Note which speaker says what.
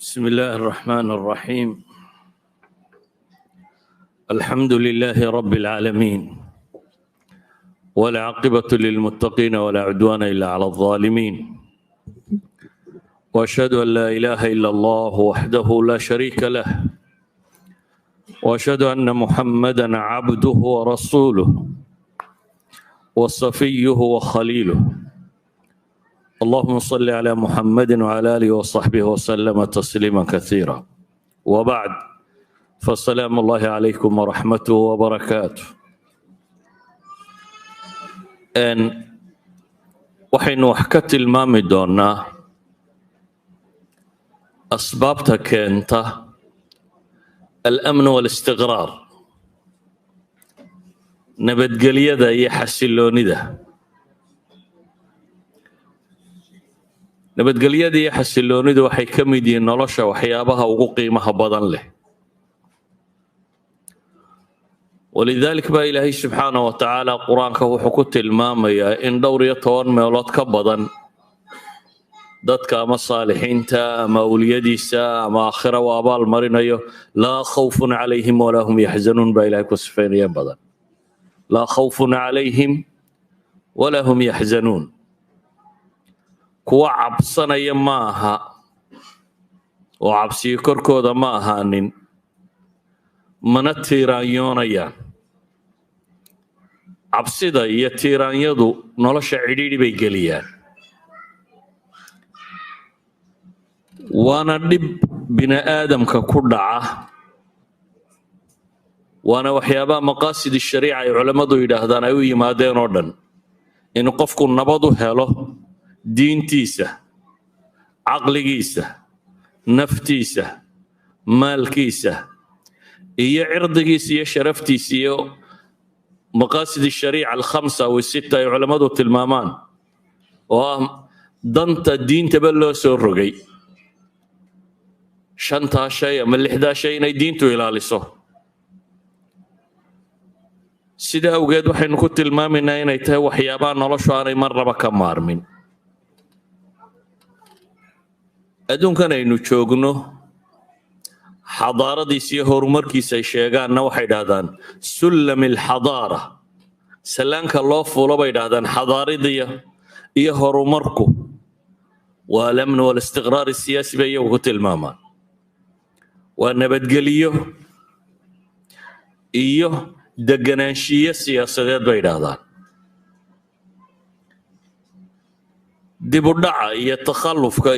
Speaker 1: بسم الله الرحمن الرحيم. الحمد لله رب العالمين، والعاقبة للمتقين ولا عدوان إلا على الظالمين، وأشهد أن لا إله إلا الله وحده لا شريك له، وأشهد أن محمدًا عبده ورسوله وصفيه وخليله. اللهم صل على محمد وعلى آله وصحبه وسلم تسليما كثيرا، وبعد، فالسلام الله عليكم ورحمته وبركاته. waxaynu wax ka tilmaami doonaa asbaabta keenta al-amn wal-istiqraar, nabadgelyada iyo xasiloonida. nabadgelyada iyo xasiloonidu waxay ka mid yihiin nolosha waxyaabaha ugu qiimaha badan leh. walidaalika baa ilaahay subxaanahu wa tacaala qur-aanka wuxuu ku tilmaamayaa in dhowr iyo 10 meelood ka badan dadka ama saalixiinta ama awliyadiisa ama aakhira u abaal marinayo laa khawfun calayhim walaa hum yaxzanuun baa ilahay ku sifaynaya badan. laa khawfun calayhim walaa hum yaxzanuun, kuwa cabsanaya ma aha oo cabsiyo korkooda ma ahaanin, mana tiiraanyoonayaan. cabsida iyo tiiraanyadu nolosha cidhiidhi bay geliyaan, waana dhib bini aadamka ku dhaca, waana waxyaabaha maqaasid shariica ay culammadu yidhaahdaan ay u yimaadeen oo dhan, in qofku nabad u helo diintiisa, caqligiisa, naftiisa, maalkiisa iyo cirdigiisa iyo sharaftiisa, iyo maqaasid shariica alkhamsa aw sita ay culammadu tilmaamaan oo ah danta diintaba loo soo rogay. 5 shay ama 6 shay inay diintu ilaaliso. sida awgeed waxaynu ku tilmaamaynaa inay tahay waxyaabaha noloshu aanay marnaba ka maarmin. adduunkan aynu joogno xadaaradiisa iyo horumarkiisa ay sheegaanna waxay dhahdaan sullam alxadaara, salaanka loo fuulo bay dhahdaan xadaarida iyo horumarku waa al-amn wal-istiqraar siyaasi bay iyagu ku tilmaamaan. waa nabadgeliyo iyo deganaanshiyo siyaasadeed bay dhahdaan. dib u dhaca iyo takhallufka